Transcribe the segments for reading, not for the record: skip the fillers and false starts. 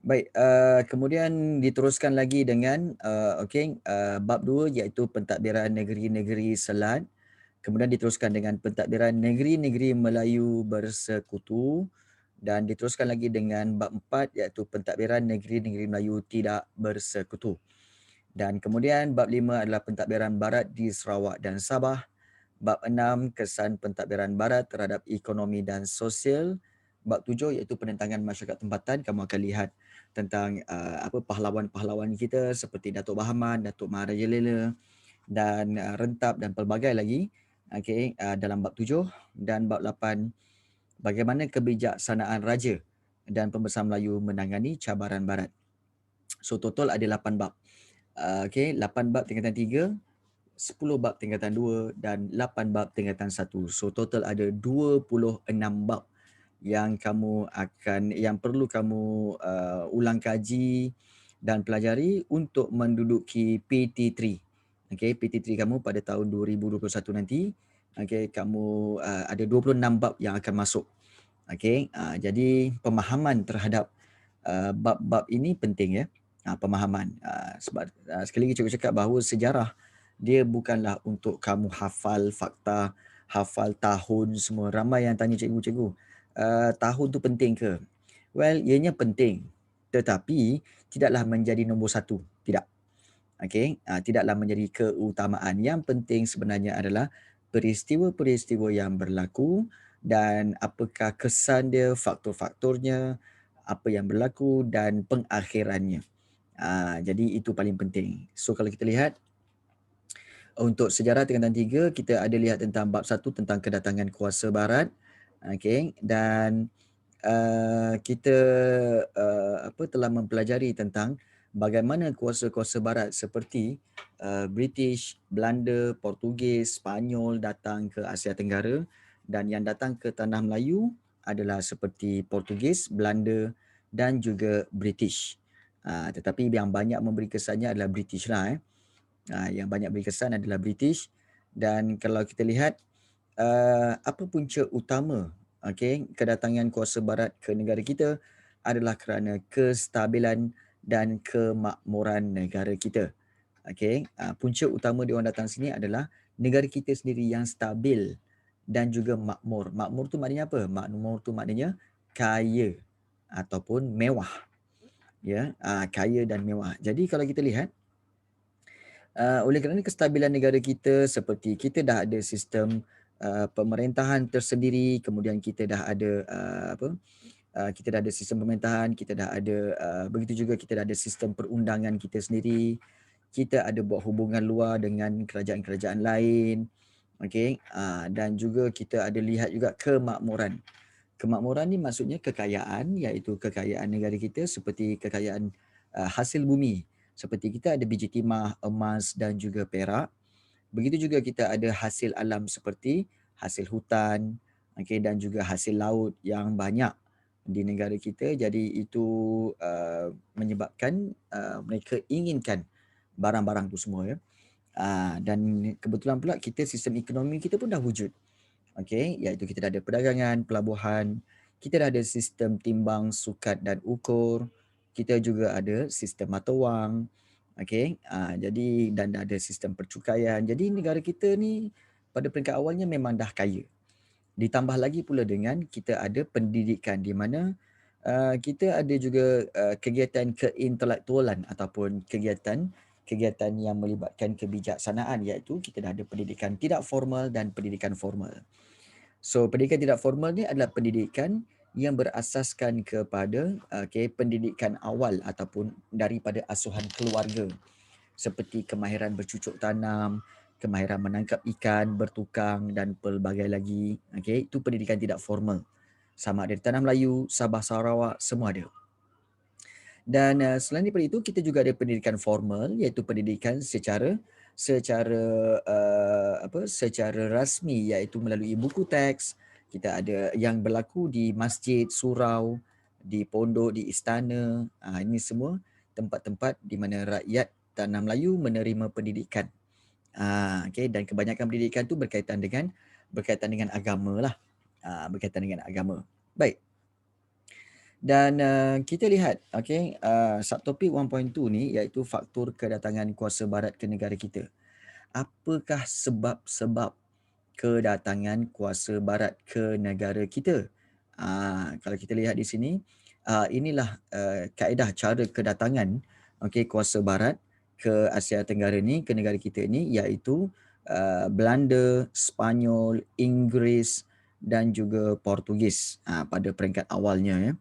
Baik, kemudian diteruskan lagi dengan, bab 2 iaitu pentadbiran negeri-negeri Selat. Kemudian diteruskan dengan pentadbiran negeri-negeri Melayu bersekutu dan diteruskan lagi dengan bab 4 iaitu pentadbiran negeri-negeri Melayu tidak bersekutu. Dan kemudian bab 5 adalah pentadbiran barat di Sarawak dan Sabah. Bab 6 kesan pentadbiran barat terhadap ekonomi dan sosial. Bab 7 iaitu penentangan masyarakat tempatan. Kamu akan lihat tentang pahlawan-pahlawan kita seperti Datuk Bahaman, Datuk Maharaja Lela dan rentap dan pelbagai lagi. Dalam bab 7 dan bab 8 bagaimana kebijaksanaan raja dan pembesar Melayu menangani cabaran barat. So total ada 8 bab. 8 bab tingkatan 3, 10 bab tingkatan 2 dan 8 bab tingkatan 1. So total ada 26 bab yang perlu kamu ulang kaji dan pelajari untuk menduduki PT3. PT3 kamu pada tahun 2021 nanti, kamu ada 26 bab yang akan masuk. Jadi pemahaman terhadap bab-bab ini penting ya. Pemahaman. Sebab sekali lagi cikgu cakap bahawa sejarah dia bukanlah untuk kamu hafal fakta, hafal tahun semua. Ramai yang tanya cikgu, tahun tu penting ke? Well, ianya penting. Tetapi tidaklah menjadi nombor satu. Tidak. Tidaklah menjadi keutamaan. Yang penting sebenarnya adalah peristiwa-peristiwa yang berlaku dan apakah kesan dia, faktor-faktornya, apa yang berlaku dan pengakhirannya. Jadi itu paling penting. So kalau kita lihat untuk sejarah tingkatan 3 kita ada lihat tentang bab 1 tentang kedatangan kuasa barat. Dan kita telah mempelajari tentang bagaimana kuasa-kuasa barat seperti British, Belanda, Portugis, Spanyol datang ke Asia Tenggara dan yang datang ke tanah Melayu adalah seperti Portugis, Belanda dan juga British. Tetapi yang banyak memberi kesannya adalah British lah. Yang banyak beri kesan adalah British dan kalau kita lihat apa punca utama kedatangan kuasa barat ke negara kita adalah kerana kestabilan dan kemakmuran negara kita. Punca utama dia orang datang sini adalah negara kita sendiri yang stabil dan juga makmur. Makmur tu maknanya apa? Makmur tu maknanya kaya ataupun mewah. Kaya dan mewah. Jadi kalau kita lihat oleh kerana kestabilan negara kita seperti kita dah ada sistem pemerintahan tersendiri, kemudian kita dah ada kita dah ada sistem pemerintahan, kita dah ada begitu juga kita dah ada sistem perundangan kita sendiri. Kita ada buat hubungan luar dengan kerajaan-kerajaan lain. Dan juga kita ada lihat juga kemakmuran. Kemakmuran ni maksudnya kekayaan, iaitu kekayaan negara kita seperti kekayaan hasil bumi. Seperti kita ada biji timah, emas dan juga perak. Begitu juga kita ada hasil alam seperti hasil hutan, dan juga hasil laut yang banyak di negara kita. Jadi itu menyebabkan mereka inginkan barang-barang tu semua ya. Dan kebetulan pula kita sistem ekonomi kita pun dah wujud. Iaitu kita dah ada perdagangan, pelabuhan, kita dah ada sistem timbang, sukat dan ukur, kita juga ada sistem mata wang, jadi dan ada sistem percukaian. Jadi negara kita ni pada peringkat awalnya memang dah kaya. Ditambah lagi pula dengan kita ada pendidikan di mana kita ada juga kegiatan keintelektualan ataupun kegiatan yang melibatkan kebijaksanaan, iaitu kita dah ada pendidikan tidak formal dan pendidikan formal. So pendidikan tidak formal ni adalah pendidikan yang berasaskan kepada pendidikan awal ataupun daripada asuhan keluarga seperti kemahiran bercucuk tanam, kemahiran menangkap ikan, bertukang dan pelbagai lagi. Itu pendidikan tidak formal. Sama ada di Tanah Melayu, Sabah, Sarawak, semua ada. Dan selain daripada itu kita juga ada pendidikan formal, iaitu pendidikan secara secara rasmi, iaitu melalui buku teks. Kita ada yang berlaku di masjid, surau, di pondok, di istana. Ini semua tempat-tempat di mana rakyat Tanah Melayu menerima pendidikan. Dan kebanyakan pendidikan tu berkaitan dengan agama lah. Berkaitan dengan agama. Baik. Dan kita lihat, okey, subtopik 1.2 ni iaitu faktor kedatangan kuasa barat ke negara kita. Apakah sebab-sebab kedatangan kuasa barat ke negara kita? Kalau kita lihat di sini, inilah kaedah cara kedatangan, okey, kuasa barat ke Asia Tenggara ni, ke negara kita ni, iaitu Belanda, Sepanyol, Inggeris dan juga Portugis pada peringkat awalnya ya.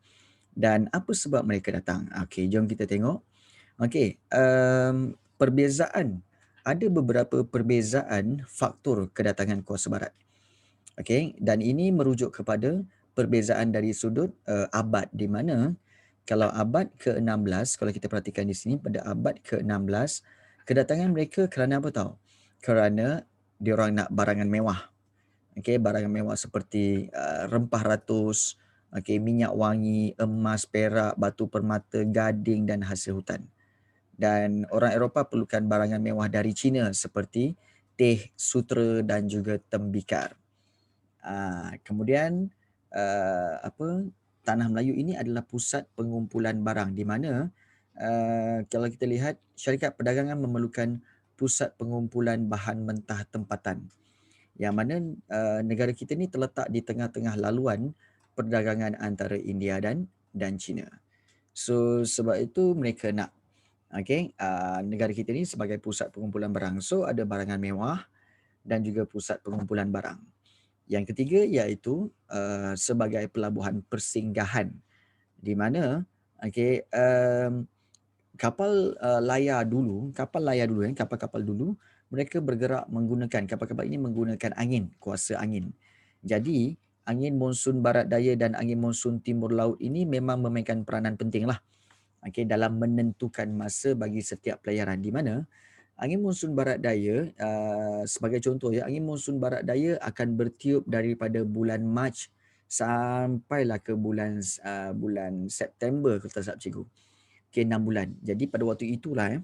Dan apa sebab mereka datang? Okey, jom kita tengok. Okey, perbezaan, ada beberapa perbezaan faktor kedatangan kuasa barat. Okey, dan ini merujuk kepada perbezaan dari sudut abad, di mana kalau abad ke-16, kalau kita perhatikan di sini pada abad ke-16, kedatangan mereka kerana apa tahu? Kerana diorang nak barangan mewah. Okey, barangan mewah seperti rempah ratus, okey, minyak wangi, emas, perak, batu permata, gading dan hasil hutan. Dan orang Eropah perlukan barangan mewah dari China seperti teh, sutera dan juga tembikar. Kemudian Tanah Melayu ini adalah pusat pengumpulan barang, di mana kalau kita lihat syarikat perdagangan memerlukan pusat pengumpulan bahan mentah tempatan, yang mana negara kita ni terletak di tengah-tengah laluan perdagangan antara India dan China. So sebab itu mereka nak negara kita ni sebagai pusat pengumpulan barang. So ada barangan mewah dan juga pusat pengumpulan barang. Yang ketiga iaitu sebagai pelabuhan persinggahan, di mana kapal layar dulu, kapal-kapal dulu, mereka bergerak menggunakan, kapal-kapal ini menggunakan angin, kuasa angin. Jadi angin monsun barat daya dan angin monsun timur laut ini memang memainkan peranan penting lah dalam menentukan masa bagi setiap pelayaran, di mana angin monsun barat daya sebagai contoh ya, angin monsun barat daya akan bertiup daripada bulan Mac sampailah ke bulan September kalau tak silap cikgu. 6 bulan. Jadi pada waktu itulah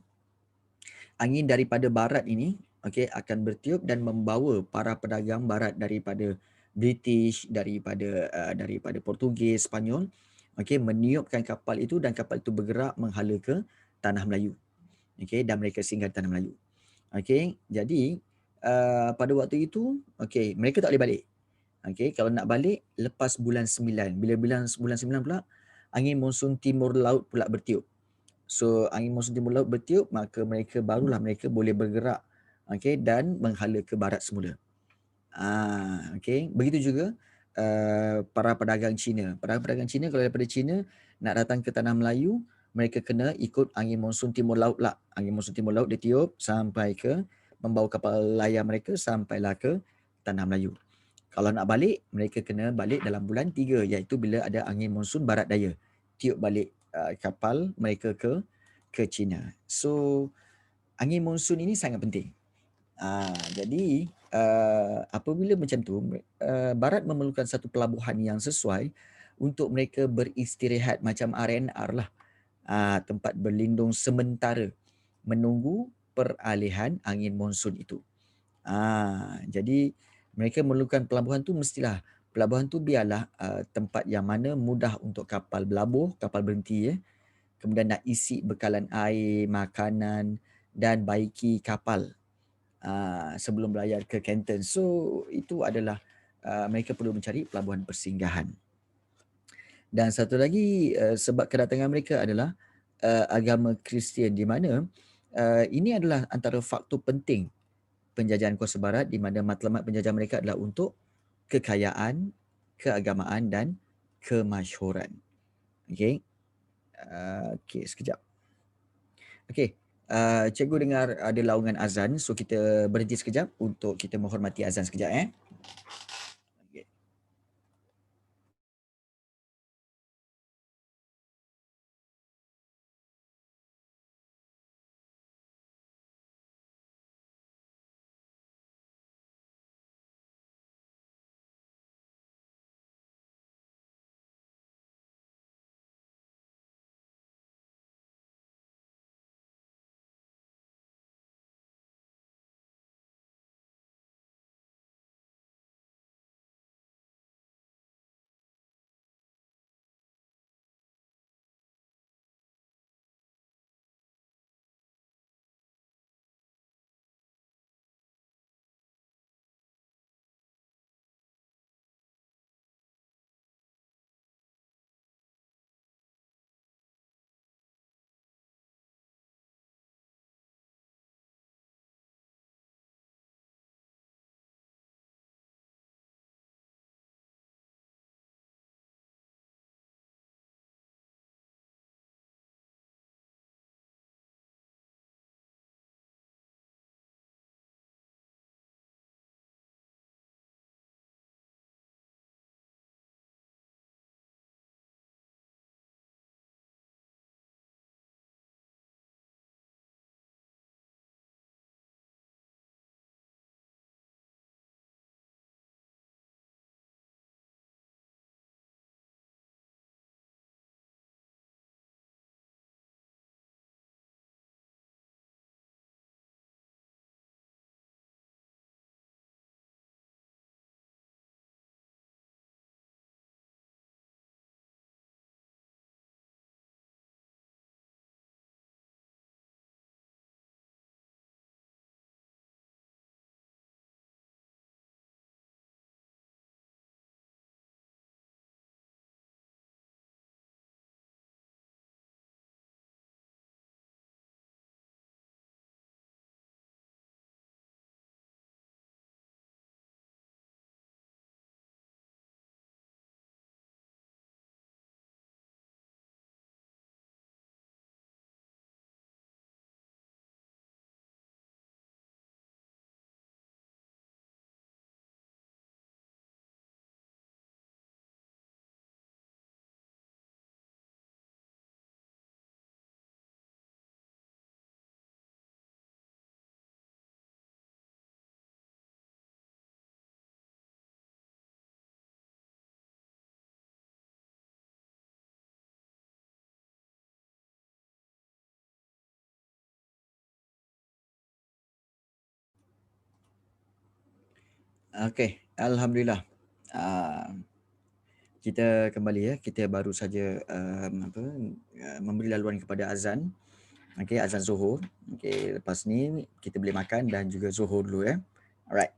angin daripada barat ini akan bertiup dan membawa para pedagang barat daripada British, daripada Portugis, Sepanyol, meniupkan kapal itu dan kapal itu bergerak menghala ke tanah Melayu. Dan mereka singgah di tanah Melayu. Jadi pada waktu itu mereka tak boleh balik. Kalau nak balik lepas bulan 9. Bila bulan 9 pula, angin monsun timur laut pula bertiup. So angin monsun timur laut bertiup, maka barulah mereka boleh bergerak dan menghala ke barat semula. Begitu juga para pedagang Cina. Para pedagang Cina kalau daripada Cina nak datang ke tanah Melayu, mereka kena ikut angin monsun timur laut lah. Angin monsun timur laut dia tiup sampai ke membawa kapal layar mereka sampailah ke tanah Melayu. Kalau nak balik, mereka kena balik dalam bulan 3, iaitu bila ada angin monsun barat daya. Tiup balik kapal mereka ke China. So angin monsun ini sangat penting. Jadi apabila macam tu, barat memerlukan satu pelabuhan yang sesuai untuk mereka beristirahat, macam R&R lah. Tempat berlindung sementara menunggu peralihan angin monsun itu. Jadi mereka memerlukan pelabuhan tu, mestilah pelabuhan tu biarlah tempat yang mana mudah untuk kapal berlabuh, kapal berhenti ya. Kemudian nak isi bekalan air, makanan dan baiki kapal sebelum berlayar ke Canton. So itu adalah mereka perlu mencari pelabuhan persinggahan. Dan satu lagi sebab kedatangan mereka adalah agama Kristian, di mana ini adalah antara faktor penting penjajahan kuasa barat, di mana matlamat penjajahan mereka adalah untuk kekayaan, keagamaan dan kemasyhuran. Sekejap. Cikgu dengar ada laungan azan, so kita berhenti sekejap untuk kita menghormati azan sekejap. Okey, alhamdulillah. Ah, kita kembali ya. Kita baru saja memberi laluan kepada azan. Okey, azan Zuhur. Okey, lepas ni kita boleh makan dan juga Zuhur dulu ya. Alright.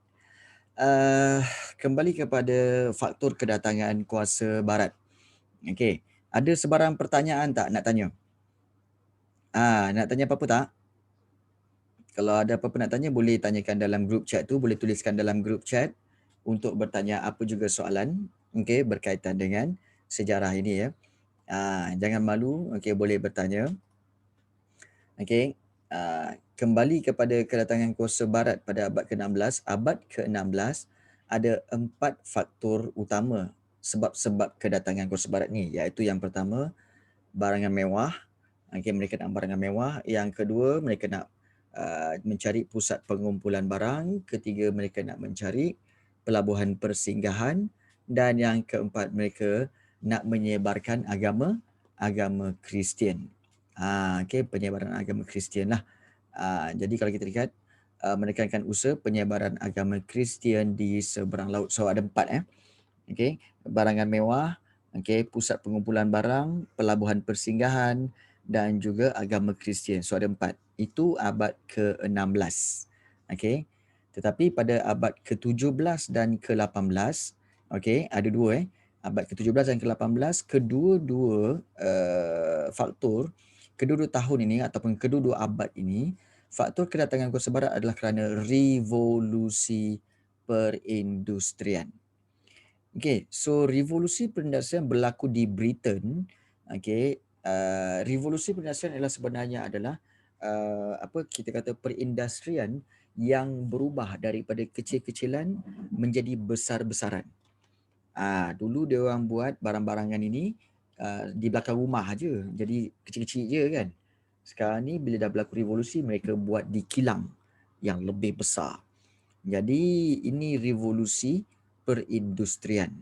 Uh, Kembali kepada faktor kedatangan kuasa barat. Okey, ada sebarang pertanyaan tak nak tanya? Nak tanya apa-apa tak? Kalau ada apa-apa nak tanya boleh tanyakan dalam group chat tu, boleh tuliskan dalam group chat untuk bertanya apa juga soalan, okey, berkaitan dengan sejarah ini ya. Jangan malu, okey, boleh bertanya. Okey. Kembali kepada kedatangan kuasa barat pada abad ke-16. Abad ke-16 ada 4 faktor utama sebab-sebab kedatangan kuasa barat ni, iaitu yang pertama, barangan mewah. Okey, mereka nak barangan mewah. Yang kedua, mereka nak mencari pusat pengumpulan barang. Ketiga, mereka nak mencari pelabuhan persinggahan. Dan yang keempat, mereka nak menyebarkan agama Kristian. Okey, penyebaran agama Kristian lah. Jadi kalau kita lihat, menekankan usaha penyebaran agama Kristian di seberang laut. So ada 4 Okey, barangan mewah, okey, pusat pengumpulan barang, pelabuhan persinggahan dan juga agama Kristian. So ada 4. Itu abad ke-16. Okey. Tetapi pada abad ke-17 dan ke-18, okey, ada 2 Abad ke-17 dan ke-18, kedua-dua faktor, kedua-dua tahun ini ataupun kedua-dua abad ini, faktor kedatangan kuasa barat adalah kerana revolusi perindustrian. Okey, so revolusi perindustrian berlaku di Britain. Okey, revolusi perindustrian adalah apa kita kata perindustrian yang berubah daripada kecil-kecilan menjadi besar-besaran. Dulu dia orang buat barang-barangan ini di belakang rumah aja. Jadi kecil-kecil je kan. Sekarang ni bila dah berlaku revolusi, mereka buat di kilang yang lebih besar. Jadi ini revolusi perindustrian.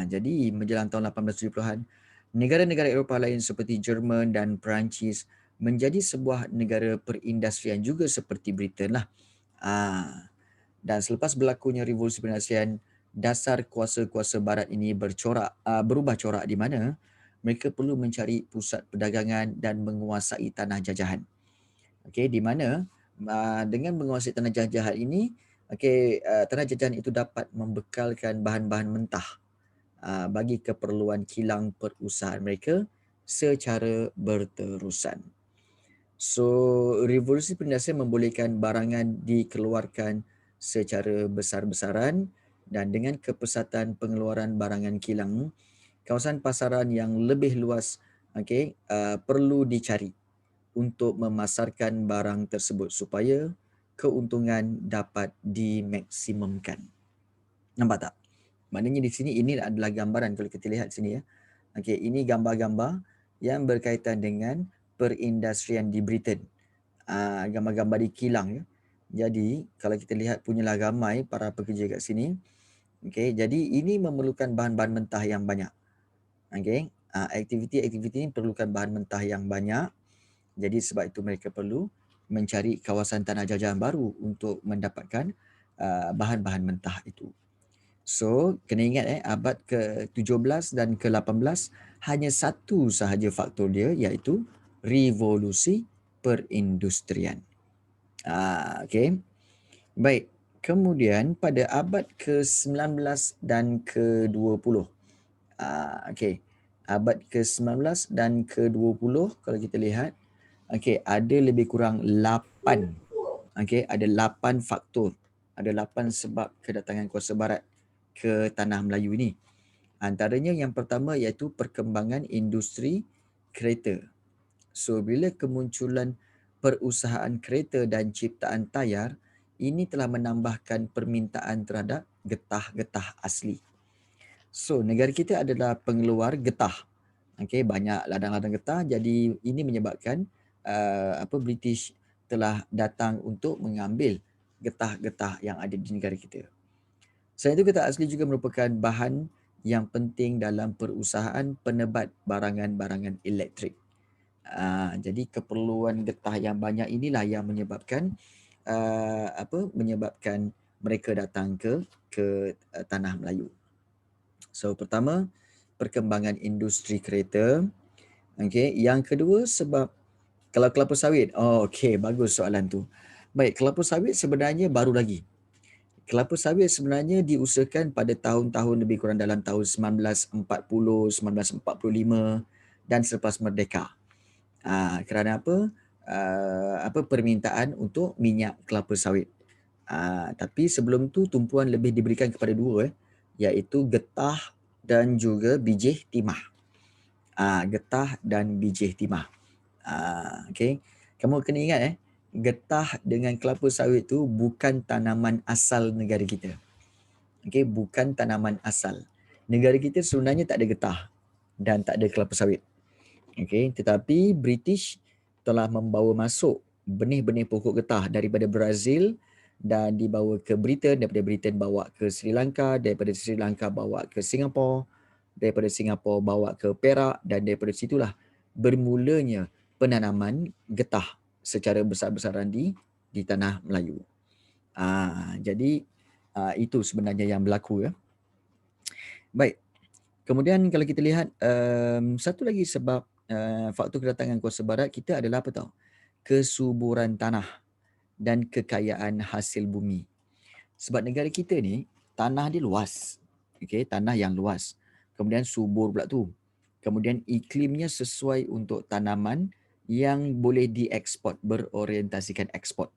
Jadi menjelang tahun 1870-an, negara-negara Eropah lain seperti Jerman dan Perancis menjadi sebuah negara perindustrian juga seperti Britain lah. Dan selepas berlakunya revolusi perindustrian, dasar kuasa-kuasa barat ini berubah corak di mana mereka perlu mencari pusat perdagangan dan menguasai tanah jajahan. Okey, di mana dengan menguasai tanah jajahan ini, tanah jajahan itu dapat membekalkan bahan-bahan mentah bagi keperluan kilang perusahaan mereka secara berterusan. So, revolusi perindustrian membolehkan barangan dikeluarkan secara besar-besaran dan dengan kepesatan pengeluaran barangan kilang, kawasan pasaran yang lebih luas perlu dicari untuk memasarkan barang tersebut supaya keuntungan dapat dimaksimumkan. Nampak tak? Maknanya di sini ini adalah gambaran kalau kita lihat sini ya. Okey, ini gambar-gambar yang berkaitan dengan perindustrian di Britain. Gambar-gambar di kilang ya. Jadi kalau kita lihat punyalah ramai para pekerja kat sini. Okey, jadi ini memerlukan bahan-bahan mentah yang banyak. Okey, aktiviti-aktiviti ini perlukan bahan mentah yang banyak. Jadi sebab itu mereka perlu mencari kawasan tanah jajahan baru untuk mendapatkan bahan-bahan mentah itu. So, kena ingat abad ke-17 dan ke-18 hanya satu sahaja faktor dia, iaitu revolusi perindustrian. Okey. Baik. Kemudian pada abad ke-19 dan ke-20. Okey. Abad ke-19 dan ke-20 kalau kita lihat, ada lebih kurang 8. Ada 8 faktor. Ada 8 sebab kedatangan kuasa barat ke tanah Melayu ini. Antaranya yang pertama iaitu perkembangan industri kereta. So bila kemunculan perusahaan kereta dan ciptaan tayar, ini telah menambahkan permintaan terhadap getah-getah asli. So negara kita adalah pengeluar getah. Banyak ladang-ladang getah, jadi ini menyebabkan British telah datang untuk mengambil getah-getah yang ada di negara kita. Selain itu, getah asli juga merupakan bahan yang penting dalam perusahaan penebat barangan-barangan elektrik. Jadi keperluan getah yang banyak inilah yang menyebabkan menyebabkan mereka datang ke ke tanah Melayu. So pertama, perkembangan industri kereta. Okey, yang kedua sebab kalau kelapa sawit. Oh okey, bagus soalan tu. Baik, kelapa sawit sebenarnya baru lagi. Kelapa sawit sebenarnya diusahakan pada tahun-tahun lebih kurang dalam tahun 1940, 1945 dan selepas merdeka. Kerana apa? Permintaan untuk minyak kelapa sawit. Tapi sebelum tu tumpuan lebih diberikan kepada dua, iaitu getah dan juga bijih timah. Getah dan bijih timah. Okey. Kamu kena ingat getah dengan kelapa sawit tu bukan tanaman asal negara kita. Okey, bukan tanaman asal. Negara kita sebenarnya tak ada getah dan tak ada kelapa sawit. Okey, tetapi British telah membawa masuk benih-benih pokok getah daripada Brazil dan dibawa ke Britain, daripada Britain bawa ke Sri Lanka, daripada Sri Lanka bawa ke Singapura, daripada Singapura bawa ke Perak dan daripada situlah bermulanya penanaman getah secara besar-besaran di tanah Melayu. Jadi itu sebenarnya yang berlaku ya. Baik. Kemudian kalau kita lihat satu lagi sebab faktor kedatangan kuasa barat kita adalah apa tahu? Kesuburan tanah dan kekayaan hasil bumi. Sebab negara kita ni tanah dia luas. Okey, tanah yang luas. Kemudian subur pula tu. Kemudian iklimnya sesuai untuk tanaman yang boleh dieksport, berorientasikan ekspor.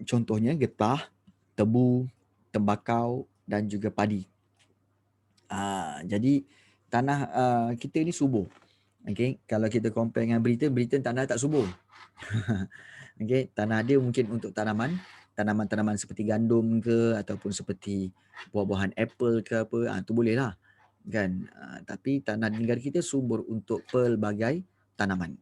Contohnya getah, tebu, tembakau dan juga padi. Jadi tanah kita ni subur. Okey, kalau kita compare dengan Britain, Britain tanah tak subur. Okey, tanah dia mungkin untuk tanaman-tanaman seperti gandum ke ataupun seperti buah-buahan apple ke apa, tu boleh lah. Kan? Tapi tanah negara kita subur untuk pelbagai tanaman.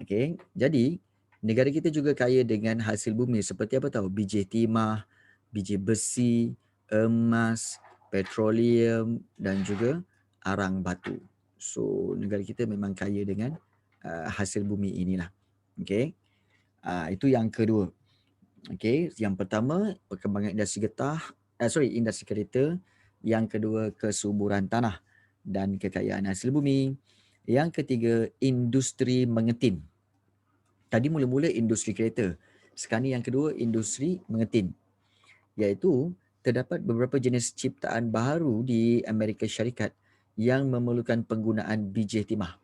Okey, jadi negara kita juga kaya dengan hasil bumi seperti apa tahu? Biji timah, biji besi, emas, petroleum dan juga arang batu. So negara kita memang kaya dengan hasil bumi inilah. Okey. Itu yang kedua. Okey, yang pertama perkembangan industri industri kereta, yang kedua kesuburan tanah dan kekayaan hasil bumi. Yang ketiga industri mengetin. Tadi mula-mula industri kereta. Sekarang ni yang kedua industri mengetin. Iaitu terdapat beberapa jenis ciptaan baharu di Amerika Syarikat yang memerlukan penggunaan biji timah.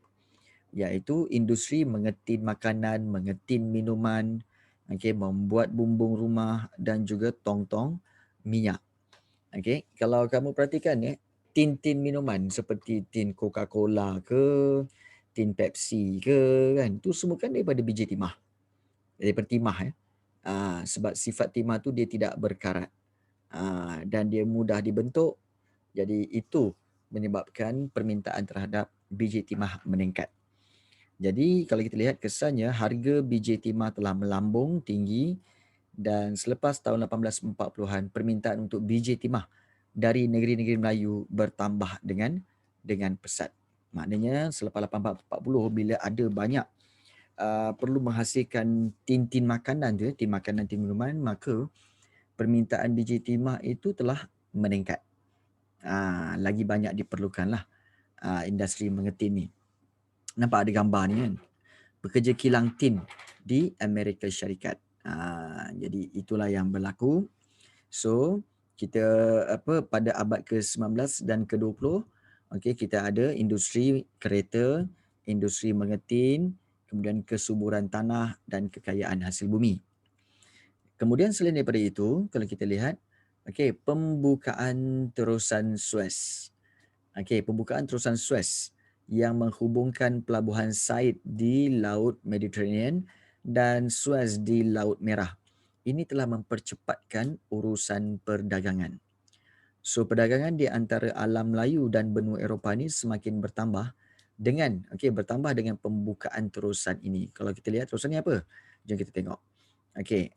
Iaitu industri mengetin makanan, mengetin minuman, membuat bumbung rumah dan juga tong-tong minyak. Kalau kamu perhatikan tin-tin minuman seperti tin Coca-Cola ke, tin Pepsi ke kan, tu semua kan daripada biji timah. Daripada timah sebab sifat timah tu dia tidak berkarat. Dan dia mudah dibentuk. Jadi itu menyebabkan permintaan terhadap biji timah meningkat. Jadi kalau kita lihat kesannya harga biji timah telah melambung tinggi dan selepas tahun 1840-an permintaan untuk biji timah dari negeri-negeri Melayu bertambah dengan pesat. Maknanya selepas 1840 bila ada banyak perlu menghasilkan tin-tin makanan tu, tin makanan, tin minuman, maka permintaan biji timah itu telah meningkat. Lagi banyak diperlukanlah industri mengetin ni. Nampak ada gambar ni kan? Bekerja kilang tin di Amerika Syarikat. Jadi itulah yang berlaku. So, kita pada abad ke-19 dan ke-20, kita ada industri kereta, industri mengetin, kemudian kesuburan tanah dan kekayaan hasil bumi. Kemudian selain daripada itu, kalau kita lihat, pembukaan terusan Suez. Pembukaan terusan Suez yang menghubungkan pelabuhan Said di Laut Mediterranean dan Suez di Laut Merah. Ini telah mempercepatkan urusan perdagangan. So perdagangan di antara alam Melayu dan benua Eropah ni semakin bertambah dengan pembukaan terusan ini. Kalau kita lihat terusan ni apa? Jom kita tengok.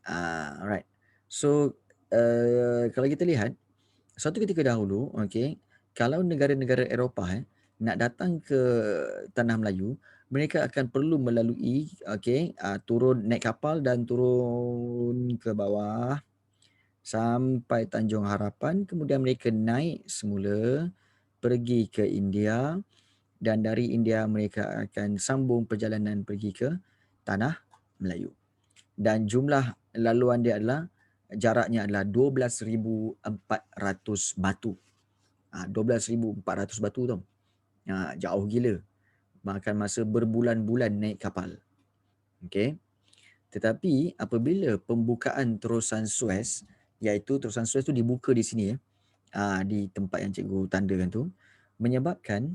Alright. So kalau kita lihat suatu ketika dahulu, kalau negara-negara Eropah nak datang ke tanah Melayu, mereka akan perlu melalui turun naik kapal dan turun ke bawah. sampai Tanjung Harapan, kemudian mereka naik semula pergi ke India, dan dari India mereka akan sambung perjalanan pergi ke Tanah Melayu. Dan jumlah laluan dia adalah, jaraknya adalah 12,400 batu. 12,400 batu tau. Jauh gila. Makan masa berbulan-bulan naik kapal. Okey. Tetapi apabila pembukaan terusan Suez, iaitu terusan Suez tu dibuka di sini di tempat yang cikgu tandakan tu, menyebabkan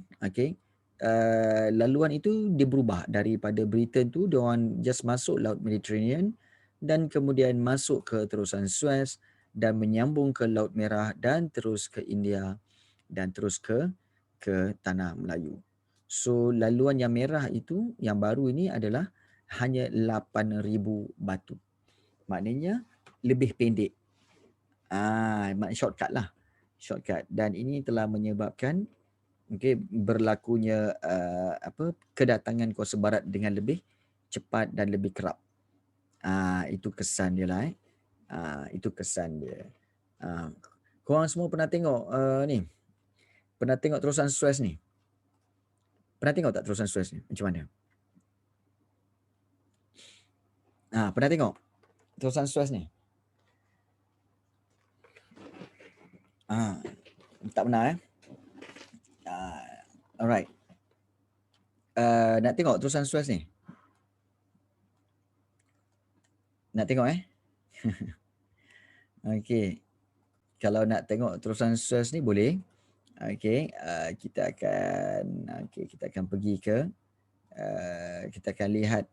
laluan itu dia berubah daripada Britain tu dia orang just masuk Laut Mediterranean dan kemudian masuk ke terusan Suez dan menyambung ke Laut Merah dan terus ke India dan terus ke Tanah Melayu. So laluan yang merah itu yang baru ini adalah hanya 8,000 batu. Maknanya lebih pendek. Shortcut lah. Shortcut. Dan ini telah menyebabkan berlakunya kedatangan kuasa barat dengan lebih cepat dan lebih kerap. Itu kesan dia lah. Itu kesan dia. Korang semua pernah tengok ni? Pernah tengok terusan Suez ni? Pernah tengok tak terusan Suez ni? Macam mana? Pernah tengok terusan Suez ni? Tak pernah alright. Nak tengok terusan Suez ni? Nak tengok Okey. Kalau nak tengok terusan Suez ni boleh. Okey, kita akan pergi ke kita akan lihat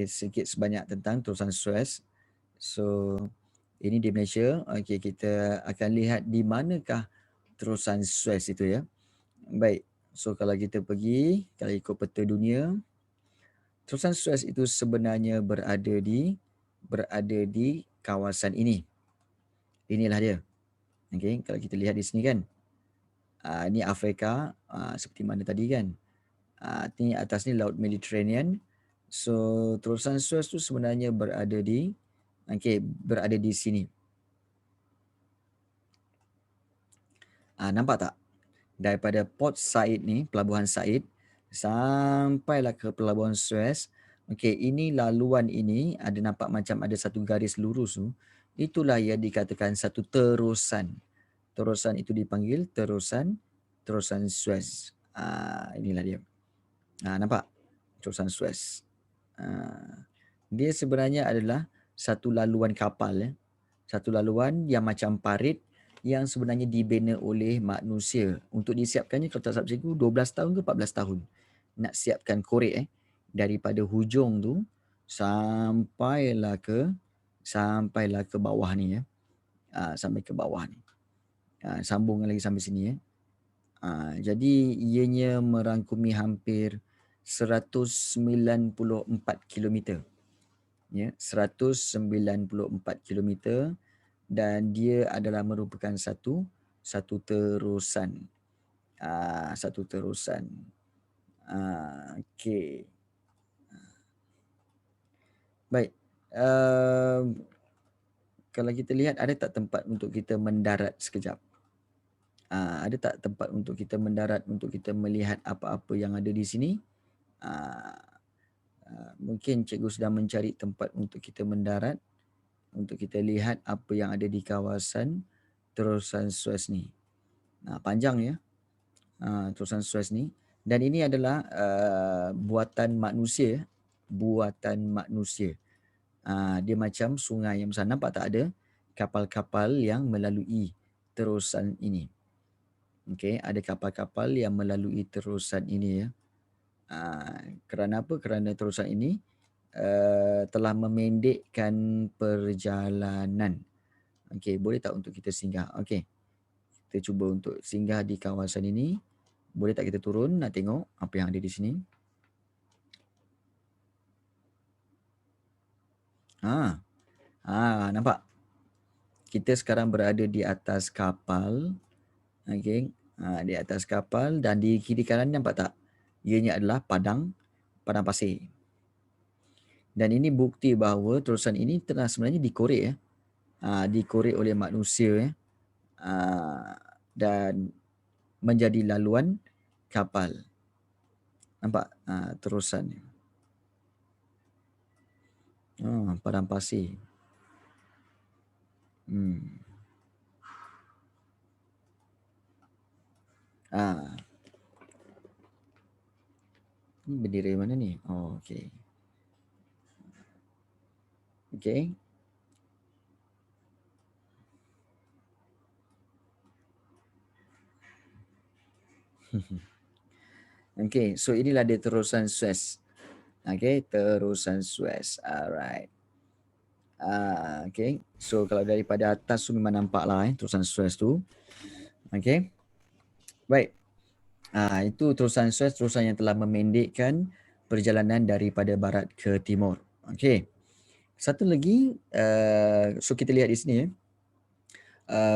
sedikit sebanyak tentang terusan Suez. So ini di Malaysia. Okey, kita akan lihat di manakah terusan Suez itu ya. Baik. So kalau kita pergi, kalau ikut peta dunia, terusan Suez itu sebenarnya berada di kawasan ini. Inilah dia. Okey, kalau kita lihat di sini kan. Ini Afrika seperti mana tadi kan. Ini atas ni Laut Mediterranean. So terusan Suez tu sebenarnya berada di sini. Nampak tak? Daripada Port Said ni, Pelabuhan Said, sampailah ke Pelabuhan Suez. Okey, ini laluan ini ada nampak macam ada satu garis lurus tu. Itulah yang dikatakan satu terusan. Terusan itu dipanggil terusan Suez. Inilah dia. Nampak? Terusan Suez. Dia sebenarnya adalah satu laluan kapal. Satu laluan yang macam parit yang sebenarnya dibina oleh manusia. Untuk disiapkannya, kalau tak salah cikgu, 12 tahun ke 14 tahun. Nak siapkan korek daripada hujung tu sampailah ke bawah ni sampai ke bawah ni. Sambung lagi sampai sini jadi ianya merangkumi hampir 194 kilometer. 194 kilometer dan dia adalah merupakan satu terusan. Satu terusan. Okey. Baik. Kalau kita lihat, ada tak tempat untuk kita mendarat sekejap? Ada tak tempat untuk kita mendarat, untuk kita melihat apa-apa yang ada di sini? Mungkin cikgu sedang mencari tempat untuk kita mendarat, untuk kita lihat apa yang ada di kawasan terusan Suez ni. Panjang ya, terusan Suez ni. Dan ini adalah buatan manusia. Dia macam sungai yang besar. Nampak tak ada kapal-kapal yang melalui terusan ini? Okey, ada kapal-kapal yang melalui terusan ini ya. Kerana apa? Kerana terusan ini telah memendekkan perjalanan. Okey, boleh tak untuk kita singgah? Okey. Kita cuba untuk singgah di kawasan ini. Boleh tak kita turun nak tengok apa yang ada di sini? Nampak? Kita sekarang berada di atas kapal. Okey. Di atas kapal dan di kiri kanan nampak tak? Ianya adalah padang pasir. Dan ini bukti bahawa terusan ini telah sebenarnya dikorek dikorek oleh manusia dan menjadi laluan kapal. Nampak terusan ni. Padang pasir. Ni bendera mana ni? Oh, okey. Okey. Okey, so inilah dia terusan Suez. Okey, terusan Suez. Alright. Okey. So kalau daripada atas tu memang nampaklah terusan Suez tu. Okey. Baik. Itu terusan Suez, terusan yang telah memendekkan perjalanan daripada barat ke timur. Okey. Satu lagi, so kita lihat di sini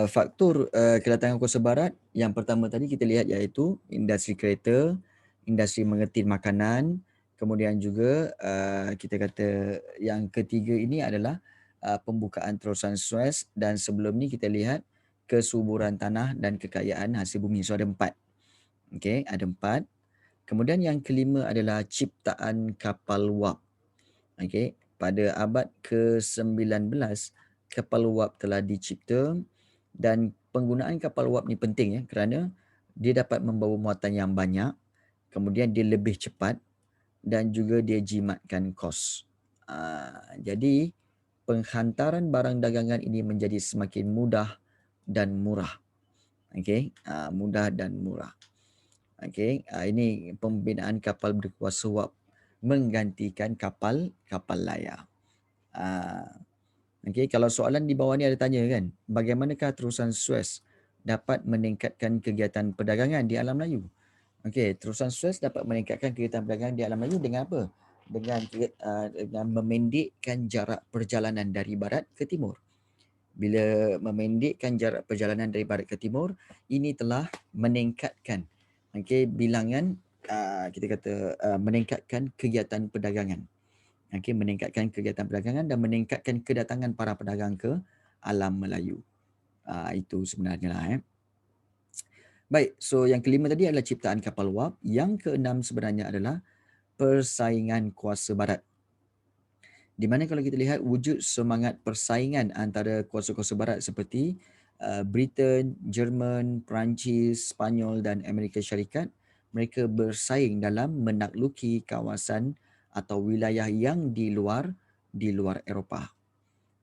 faktor kedatangan kuasa barat yang pertama tadi kita lihat iaitu industri kereta, industri mengetin makanan, kemudian juga kita kata yang ketiga ini adalah pembukaan terusan Suez, dan sebelum ni kita lihat kesuburan tanah dan kekayaan hasil bumi. So ada 4. Okey, ada 4. Kemudian yang kelima adalah ciptaan kapal wap. Okey, pada abad ke-19 kapal wap telah dicipta, dan penggunaan kapal wap ni penting kerana dia dapat membawa muatan yang banyak, kemudian dia lebih cepat dan juga dia jimatkan kos. Jadi penghantaran barang dagangan ini menjadi semakin mudah dan murah. Okey, mudah dan murah. Okey, ini pembinaan kapal berkuasa wap menggantikan kapal layar. Okey, kalau soalan di bawah ni ada tanya kan, bagaimanakah terusan Suez dapat meningkatkan kegiatan perdagangan di alam Melayu? Okey, terusan Suez dapat meningkatkan kegiatan perdagangan di alam Melayu dengan apa? Dengan memendekkan jarak perjalanan dari barat ke timur. Bila memendekkan jarak perjalanan dari barat ke timur, ini telah meningkatkan bilangan kita kata meningkatkan kegiatan perdagangan. Meningkatkan kegiatan perdagangan dan meningkatkan kedatangan para pedagang ke alam Melayu. Itu sebenarnya lah. Baik, so yang kelima tadi adalah ciptaan kapal wap. Yang keenam sebenarnya adalah persaingan kuasa barat. Di mana kalau kita lihat wujud semangat persaingan antara kuasa-kuasa barat seperti Britain, Jerman, Perancis, Spanyol dan Amerika Syarikat, mereka bersaing dalam menakluki kawasan atau wilayah yang di luar Eropah.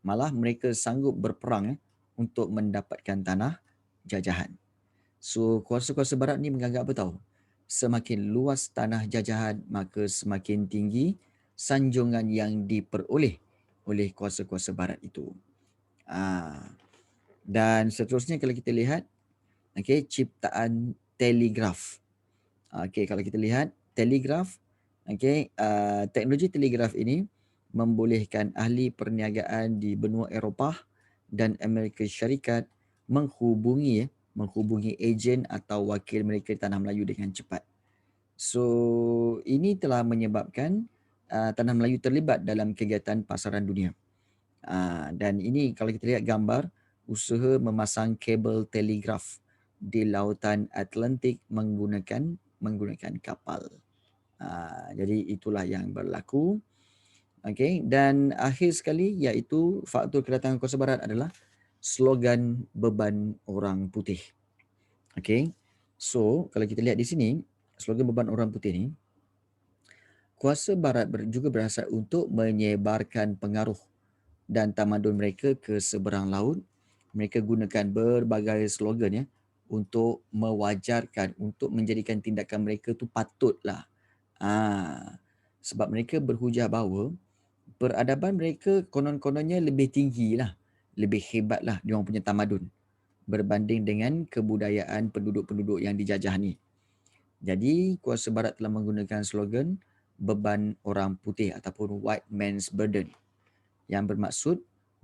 Malah mereka sanggup berperang untuk mendapatkan tanah jajahan. So kuasa-kuasa barat ni menganggap apa tahu? Semakin luas tanah jajahan, maka semakin tinggi sanjungan yang diperoleh oleh kuasa-kuasa barat itu. Dan seterusnya kalau kita lihat ciptaan telegraf. Kalau kita lihat telegraf, teknologi telegraf ini membolehkan ahli perniagaan di benua Eropah dan Amerika Syarikat menghubungi ejen atau wakil mereka di tanah Melayu dengan cepat. So ini telah menyebabkan tanah Melayu terlibat dalam kegiatan pasaran dunia. Dan ini kalau kita lihat gambar usaha memasang kabel telegraf di lautan Atlantik menggunakan kapal. Jadi itulah yang berlaku. Dan akhir sekali iaitu faktor kedatangan kuasa barat adalah slogan beban orang putih. So kalau kita lihat di sini, slogan beban orang putih ni, kuasa barat juga berhasrat untuk menyebarkan pengaruh dan tamadun mereka ke seberang laut. Mereka gunakan berbagai slogan untuk mewajarkan, untuk menjadikan tindakan mereka tu patutlah. Sebab mereka berhujah bahawa peradaban mereka konon-kononnya lebih tinggilah, lebih hebatlah dia orang punya tamadun berbanding dengan kebudayaan penduduk-penduduk yang dijajah ni. Jadi kuasa barat telah menggunakan slogan beban orang putih ataupun white man's burden, yang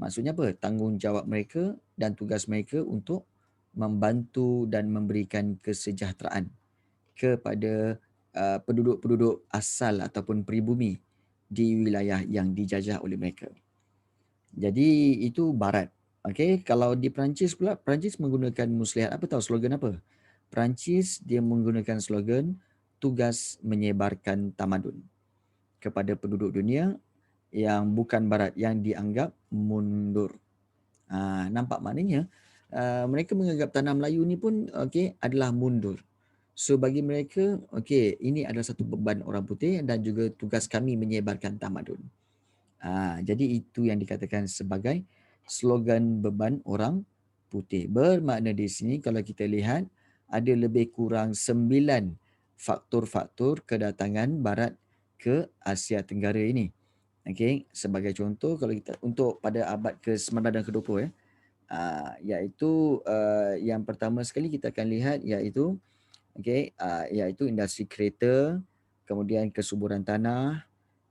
maksudnya apa? Tanggungjawab mereka dan tugas mereka untuk membantu dan memberikan kesejahteraan kepada penduduk-penduduk asal ataupun peribumi di wilayah yang dijajah oleh mereka. Jadi itu barat. Okey, kalau di Perancis pula, Perancis menggunakan muslihat apa tahu slogan apa? Perancis dia menggunakan slogan tugas menyebarkan tamadun kepada penduduk dunia yang bukan barat, yang dianggap mundur. Nampak maknanya mereka menganggap tanah Melayu ni pun okey adalah mundur. So bagi mereka, okey, ini adalah satu beban orang putih dan juga tugas kami menyebarkan tamadun. Jadi itu yang dikatakan sebagai slogan beban orang putih. Bermakna di sini kalau kita lihat ada lebih kurang 9 faktor-faktor kedatangan barat ke Asia Tenggara ini. Okey, sebagai contoh kalau kita untuk pada abad ke-19 dan ke-20 iaitu yang pertama sekali kita akan lihat iaitu iaitu industri kereta, kemudian kesuburan tanah,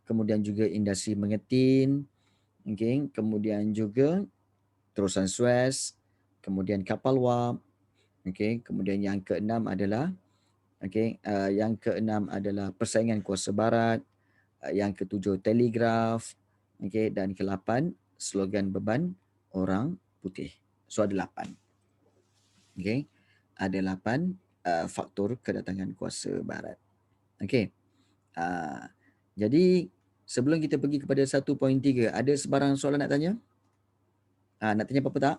kemudian juga industri mengetin, kemudian juga terusan Suez, kemudian kapal wap, kemudian yang keenam adalah persaingan kuasa barat, yang ketujuh telegraf, dan ke-8 slogan beban orang putih. So ada 8. Okey. Ada 8 faktor kedatangan kuasa barat. Okey. Ah, jadi sebelum kita pergi kepada 1.3, ada sebarang soalan nak tanya? Nak tanya apa-apa tak?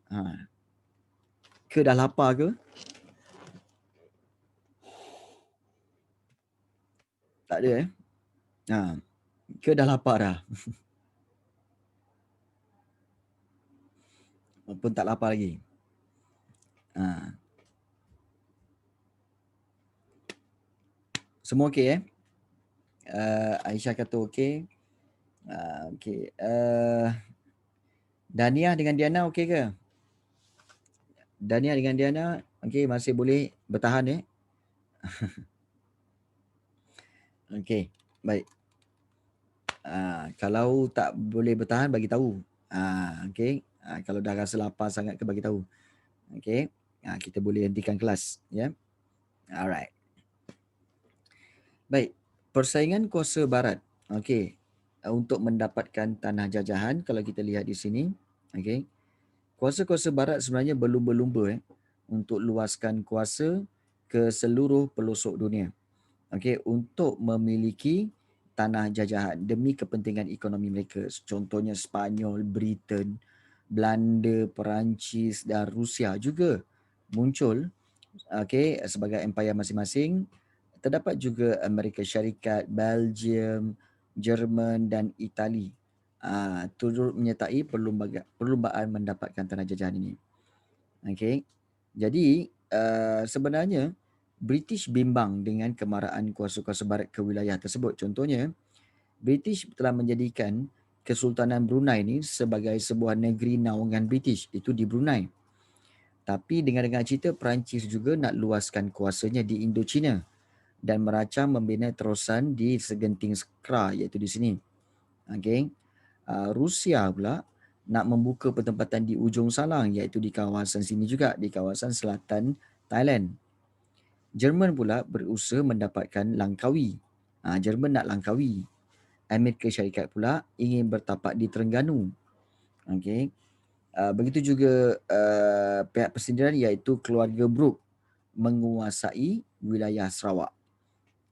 Ha, ke dah lapar ke? Tak ada Ha, ke dah lapar dah? Pun tak lapar lagi. Ha, semua okey Aisyah kata okey. Okey. Dania dengan Diana okey ke? Dania dengan Diana okey, masih boleh bertahan Okey, baik. Kalau tak boleh bertahan bagi tahu. Okey. Kalau dah rasa lapar sangat ke bagi tahu. Okey. Kita boleh hentikan kelas ya. Alright. Baik. Persaingan kuasa barat. Okey. Untuk mendapatkan tanah jajahan kalau kita lihat di sini, okey. Kuasa-kuasa barat sebenarnya berlumba-lumba untuk luaskan kuasa ke seluruh pelosok dunia. Okey, untuk memiliki tanah jajahan demi kepentingan ekonomi mereka. Contohnya Spanyol, Britain, Belanda, Perancis dan Rusia juga muncul sebagai empayar masing-masing. Terdapat juga Amerika Syarikat, Belgium, Jerman dan Itali turut menyertai perlumbaan mendapatkan tanah jajahan ini. Okey. Jadi sebenarnya British bimbang dengan kemarahan kuasa-kuasa barat ke wilayah tersebut. Contohnya, British telah menjadikan Kesultanan Brunei ni sebagai sebuah negeri naungan British, itu di Brunei. Tapi dengar-dengar cerita Perancis juga nak luaskan kuasanya di Indochina dan merancang membina terusan di segenting Skra iaitu di sini. Okey. Rusia pula nak membuka pertempatan di ujung Salang iaitu di kawasan sini juga, di kawasan selatan Thailand. Jerman pula berusaha mendapatkan Langkawi. Jerman nak Langkawi. Amerika Syarikat pula ingin bertapak di Terengganu. Okey. Begitu juga pihak persindiran iaitu keluarga Brooke menguasai wilayah Sarawak.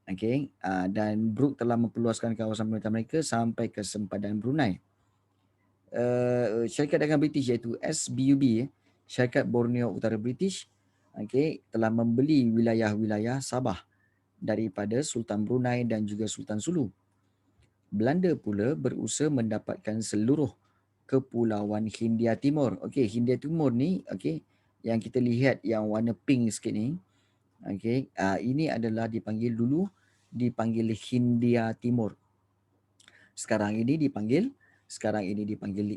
Okey. Dan Brooke telah memperluaskan kawasan pemerintah mereka sampai ke sempadan Brunei. Syarikat Dagang British iaitu SBUB, Syarikat Borneo Utara British, telah membeli wilayah-wilayah Sabah daripada Sultan Brunei dan juga Sultan Sulu. Belanda pula berusaha mendapatkan seluruh kepulauan Hindia Timur. Okey, Hindia Timur ni yang kita lihat yang warna pink sikit ni. Ini adalah dipanggil Hindia Timur. Sekarang ini dipanggil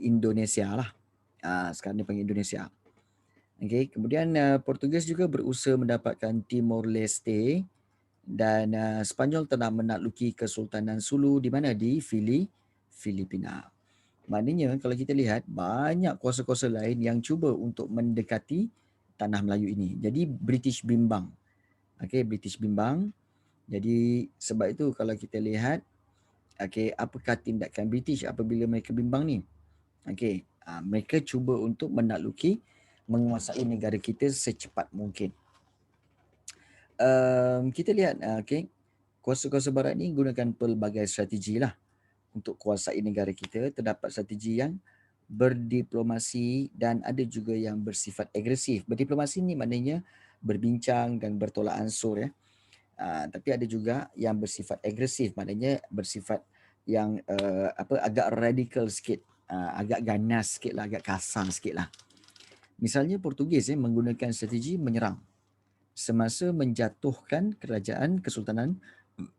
Indonesia lah. Sekarang dipanggil Indonesia. Kemudian Portugis juga berusaha mendapatkan Timor Leste dan Spanyol telah menakluki Kesultanan Sulu di mana di Filipina. Maknanya kalau kita lihat banyak kuasa-kuasa lain yang cuba untuk mendekati tanah Melayu ini. Jadi British bimbang. British bimbang. Jadi sebab itu kalau kita lihat apakah tindakan British apabila mereka bimbang ni? Mereka cuba untuk menakluki, menguasai negara kita secepat mungkin. Kita lihat, kuasa-kuasa barat ni gunakan pelbagai strategi lah untuk kuasai negara kita. Terdapat strategi yang berdiplomasi dan ada juga yang bersifat agresif. Berdiplomasi ni maknanya berbincang dan bertolak ansur ya. Tapi ada juga yang bersifat agresif, maknanya bersifat yang agak radikal sikit, agak ganas sikit lah, agak kasar sikit lah. Misalnya Portugis menggunakan strategi menyerang semasa menjatuhkan kerajaan Kesultanan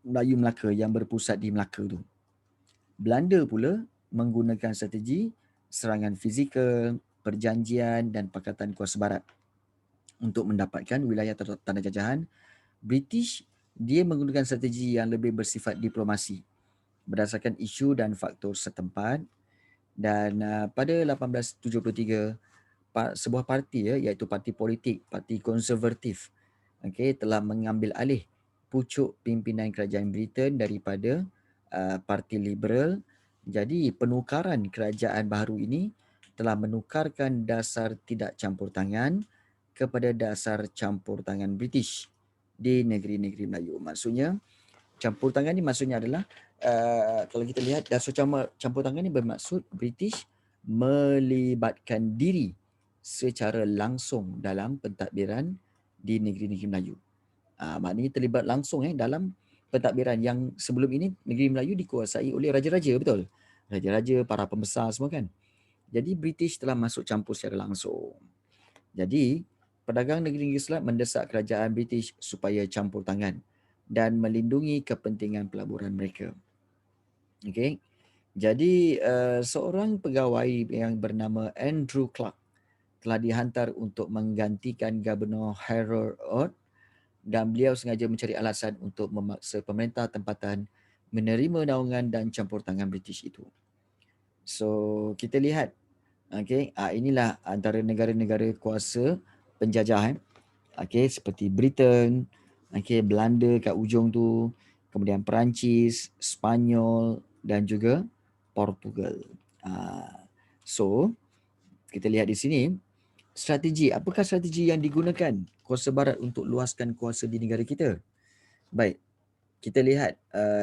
Melayu Melaka yang berpusat di Melaka tu. Belanda pula menggunakan strategi serangan fizikal, perjanjian dan pakatan kuasa barat untuk mendapatkan wilayah tanda jajahan. British dia menggunakan strategi yang lebih bersifat diplomasi berdasarkan isu dan faktor setempat. Dan pada 1873 sebuah parti iaitu parti politik, parti konservatif telah mengambil alih pucuk pimpinan kerajaan Britain daripada parti liberal. Jadi penukaran kerajaan baru ini telah menukarkan dasar tidak campur tangan kepada dasar campur tangan British di negeri-negeri Melayu. Maksudnya campur tangan ni maksudnya adalah kalau kita lihat dasar campur tangan ni bermaksud British melibatkan diri secara langsung dalam pentadbiran di negeri-negeri Melayu. Maknanya terlibat langsung dalam pentadbiran yang sebelum ini negeri Melayu dikuasai oleh raja-raja, betul? Raja-raja, para pembesar semua kan. Jadi British telah masuk campur secara langsung. Jadi pedagang negeri-negeri Selat mendesak kerajaan British supaya campur tangan dan melindungi kepentingan pelaburan mereka. Okey. Jadi seorang pegawai yang bernama Andrew Clark telah dihantar untuk menggantikan Gubernur Harold Holt dan beliau sengaja mencari alasan untuk memaksa pemerintah tempatan menerima naungan dan campur tangan British itu. So kita lihat, inilah antara negara-negara kuasa penjajah seperti Britain, Belanda kat ujung tu, kemudian Perancis, Spanyol dan juga Portugal. So kita lihat di sini strategi. Apakah strategi yang digunakan kuasa barat untuk luaskan kuasa di negara kita? Baik, kita lihat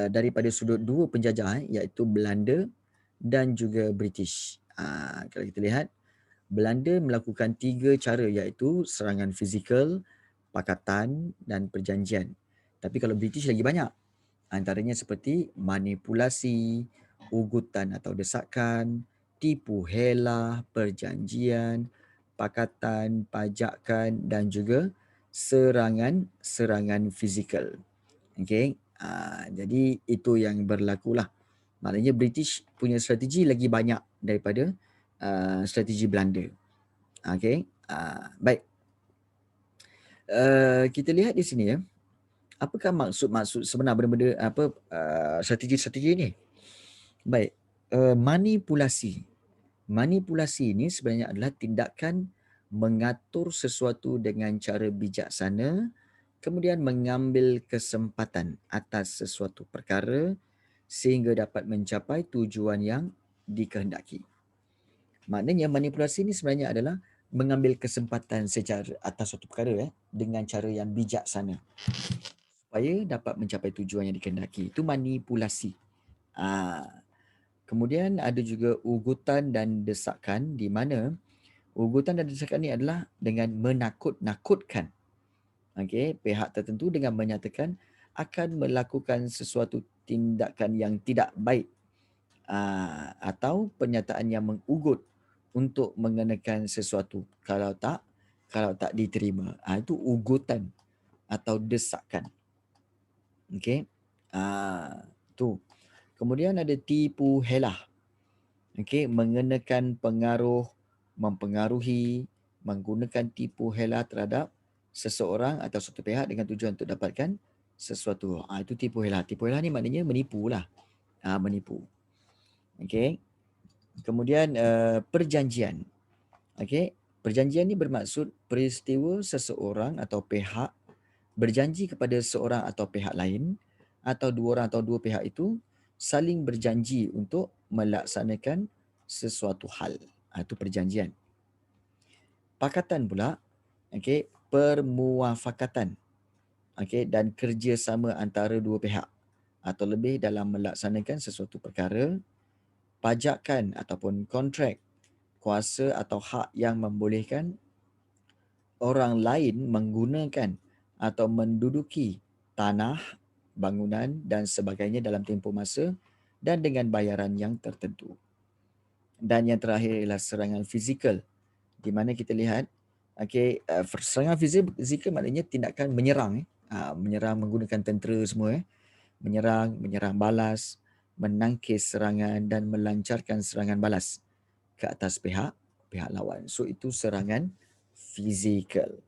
daripada sudut dua penjajah iaitu Belanda dan juga British. Kalau kita lihat, Belanda melakukan 3 cara iaitu serangan fizikal, pakatan dan perjanjian. Tapi kalau British lagi banyak. Antaranya seperti manipulasi, ugutan atau desakan, tipu hela, perjanjian, pakatan, pajakan dan juga serangan fizikal. Jadi itu yang berlaku lah. Maknanya British punya strategi lagi banyak daripada strategi Belanda. Baik. Kita lihat di sini ya. Apakah maksud sebenar benda-benda strategi-strategi ni? Baik. Manipulasi. Manipulasi ini sebenarnya adalah tindakan mengatur sesuatu dengan cara bijaksana, kemudian mengambil kesempatan atas sesuatu perkara sehingga dapat mencapai tujuan yang dikehendaki. Maknanya manipulasi ini sebenarnya adalah mengambil kesempatan secara atas suatu perkara dengan cara yang bijaksana supaya dapat mencapai tujuan yang dikehendaki. Itu manipulasi. Kemudian ada juga ugutan dan desakan, di mana ugutan dan desakan ini adalah dengan menakut-nakutkan pihak tertentu dengan menyatakan akan melakukan sesuatu tindakan yang tidak baik atau pernyataan yang mengugut untuk mengenakan sesuatu kalau tak diterima. Itu ugutan atau desakan. Tu. Kemudian ada tipu helah. Mengenakan pengaruh, mempengaruhi, menggunakan tipu helah terhadap seseorang atau suatu pihak dengan tujuan untuk dapatkan sesuatu. Itu tipu helah. Tipu helah ni maknanya menipu lah. Menipu. Kemudian perjanjian. Perjanjian ni bermaksud peristiwa seseorang atau pihak berjanji kepada seorang atau pihak lain atau dua orang atau dua pihak itu saling berjanji untuk melaksanakan sesuatu hal. Itu perjanjian. Pakatan pula, okey, permuafakatan, okey, dan kerjasama antara dua pihak atau lebih dalam melaksanakan sesuatu perkara, pajakan ataupun kontrak, kuasa atau hak yang membolehkan orang lain menggunakan atau menduduki tanah, bangunan dan sebagainya dalam tempoh masa dan dengan bayaran yang tertentu. Dan yang terakhir ialah serangan fizikal, di mana kita lihat serangan fizikal maknanya tindakan menyerang, menyerang menggunakan tentera semua, menyerang balas, menangkis serangan dan melancarkan serangan balas ke atas pihak lawan. So itu serangan fizikal.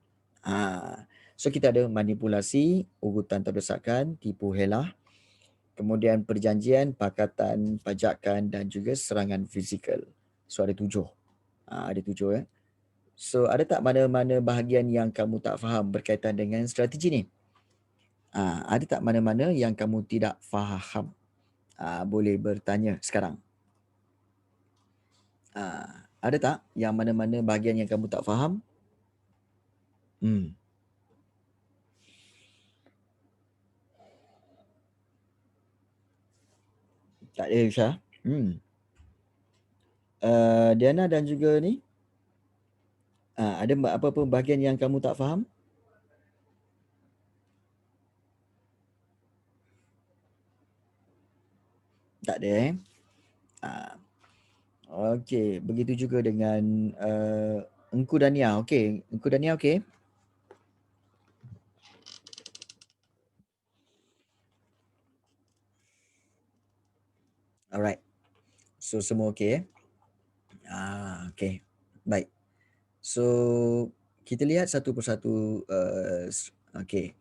So kita ada manipulasi, ugutan atau desakan, tipu helah, kemudian perjanjian, pakatan, pajakan dan juga serangan fizikal. So ada 7. Ada 7 . So ada tak mana-mana bahagian yang kamu tak faham berkaitan dengan strategi ni? Ada tak mana-mana yang kamu tidak faham? Boleh bertanya sekarang. Ada tak yang mana-mana bahagian yang kamu tak faham? Tak ada, Syah. Diana dan juga ni, ada apa-apa bahagian yang kamu tak faham? Tak ada Okey, begitu juga dengan Engku Dania. Okey, Engku Dania okey? Alright. So semua okey okey. Baik. So kita lihat satu persatu okey.